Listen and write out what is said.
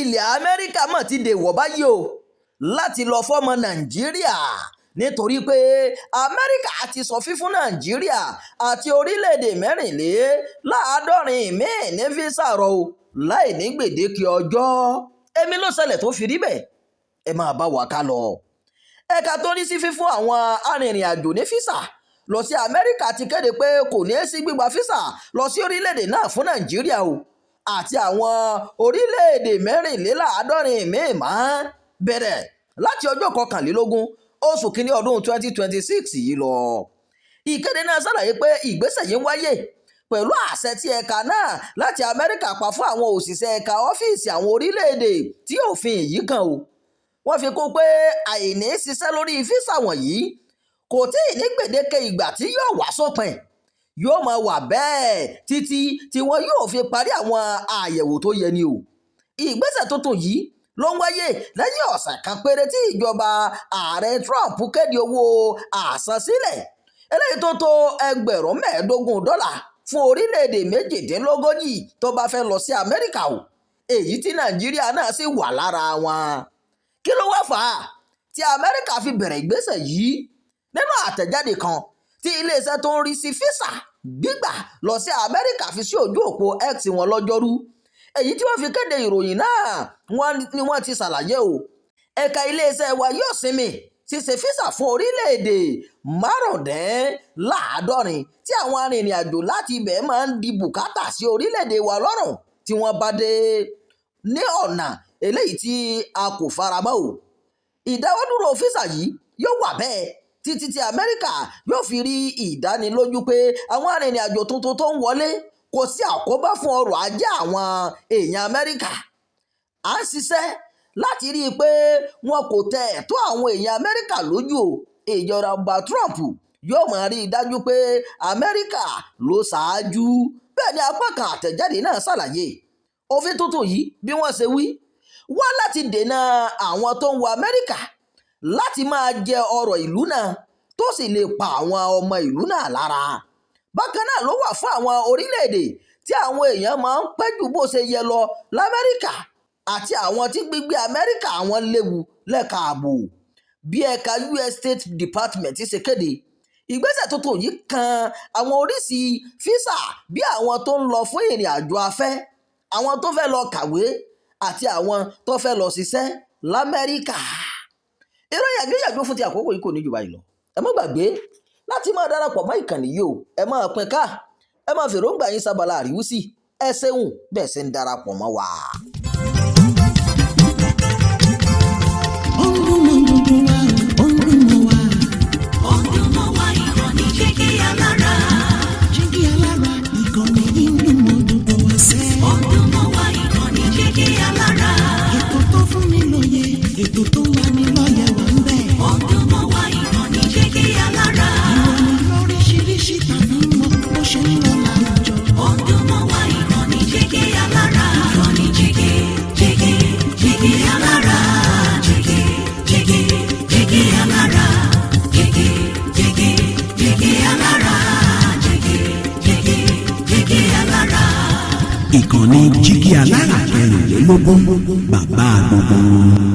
ilẹ̀ Amẹ́ríkà mọ̀ ti dèwọ̀ báyìí o láti lọ fọ́mọ Nàìjíríà nítorí pé Amẹ́ríkà ti sọ fífún Nàìjíríà àti orílẹ̀-èdè 74 míì ní físà rọ̀ o láì ní gbèdéke ọjọ́. èmi ló ṣẹlẹ̀ tó fi rí bẹ́ẹ̀ ẹ máa bá wa ká lọ. ẹ̀ka tó ní sí fífún àwọn arìnrìn-àjò ní físà lọ sí Amẹ́ríkà ti kéde pé kò ní sí gbígba físà lọ sí orílẹ̀-èdè náà fún Nàìjíríà o àti àwọn orílẹ̀-èdè 74 míì máa bẹ̀rẹ̀ láti ọjọ́ 21 oṣù kínní ọdún 2026 yìí lọ. ìkéde náà ṣàlàyé pé ìgbésẹ̀ yìí ń wáyé pẹ̀lú àṣẹ tí ẹ̀ka náà láti Amẹ́ríkà pa fún àwọn òṣìṣẹ́ ẹ̀ka ọ́fíìsì àwọn orílẹ̀-èdè tí òfin yìí kàn o. wọ́n fi kún pé àìní ṣiṣẹ́ lórí físà wọ̀nyí kò tí ì ní gbèdéke ìgbà tí yóò wá sópin yóò máa wà bẹ́ẹ̀ títí tí wọn yóò fi parí àwọn àyẹ̀wò tó yẹ ni o. ìgbésẹ̀ tuntun yìí ló ń wáyé lẹ́yìn ọ̀sẹ̀ kan péré tí ìjọba ààrẹ Trump kéde owó àsansílẹ̀ eléyìí tó tó $15,000 fún orílẹ̀-èdè 38 tó bá fẹ́ lọ sí Amẹ́ríkà o èyí tí Nàìjíríà náà sì wà lára wọn. kí ló wá fà á tí Amẹ́ríkà fi bẹ̀rẹ̀ ìgbésẹ̀ yìí? nínú àtẹ̀jáde kan tí iléeṣẹ́ tó ń rí sí físà gbígbà lọ sí Amẹ́ríkà fi sí ojú òpó X wọn lọ́jọ́rú èyí tí wọ́n fi kéde ìròyìn náà ni wọ́n ti ṣàlàyé o. ẹ̀ka iléeṣẹ́ wa yóò sinmi ṣíṣe físà fún orílẹ̀-èdè 75 tí àwọn arìnrìn-àjò láti ibẹ̀ máa ń di bùkátà sí orílẹ̀-èdè wa lọ́rùn tí wọ́n bá dé ní ọ̀nà eléyìí tí a kò faramọ́ o. ìdáwọ́dúró físà yìí yóò wà bẹ́ẹ̀ títí tí Amẹ́ríkà yóò fi rí ìdánilójú pé àwọn arìnrìn-àjò tuntun tó ń wọlé kò sí àkóbá fún ọrọ̀ ajé àwọn èèyàn Amẹ́ríkà. à ń ṣiṣẹ́ láti rí i pé wọn kò tẹ ẹ̀tọ́ àwọn èèyàn Amẹ́ríkà lójú o. ìjọba Trump yóò máa rí i dájú pé Amẹ́ríkà ló ṣáájú. bẹ́ẹ̀ ni apá kan àtẹ̀jáde náà ṣàlàyé òfin tuntun yìí bí wọ́n ṣe wí wá láti dènà àwọn tó ń wọ Amẹ́ríkà láti máa jẹ ọrọ̀ ìlú náà tó sì lè pa àwọn ọmọ ìlú náà lára. bákan náà ló wà fún àwọn orílẹ̀-èdè tí àwọn èèyàn máa ń pẹ́jù bó ṣe yẹ lọ l'Amẹ́ríkà àti àwọn tí gbígbé Amẹ́ríkà àwọn léwu lẹ́ka ààbò. bí ẹ̀ka US State Department ṣe kéde ìgbésẹ̀ tuntun yìí kan àwọn oríṣi físà bí àwọn tó ń lọ fún ìrìn àjò afẹ́ àwọn tó fẹ́ lọ kàwé àti àwọn tó fẹ́ lọ ṣiṣẹ́ l'Amẹ́ríkà. ìròyìn àgbéyàgbé fún ti àkókò yìí kò ní jù báyìí lọ. ẹ má gbàgbé láti máa darapọ̀ mọ́ ìkànnì yìí o ẹ máa pín ká ẹ máa fèròǹgbà yín sábàlá àríwísí ẹ ṣeun bẹ́ẹ̀ ṣe ń darapọ̀ mọ́ wa. ìkànnì Jígí Alára 24 bàbá gbogbo.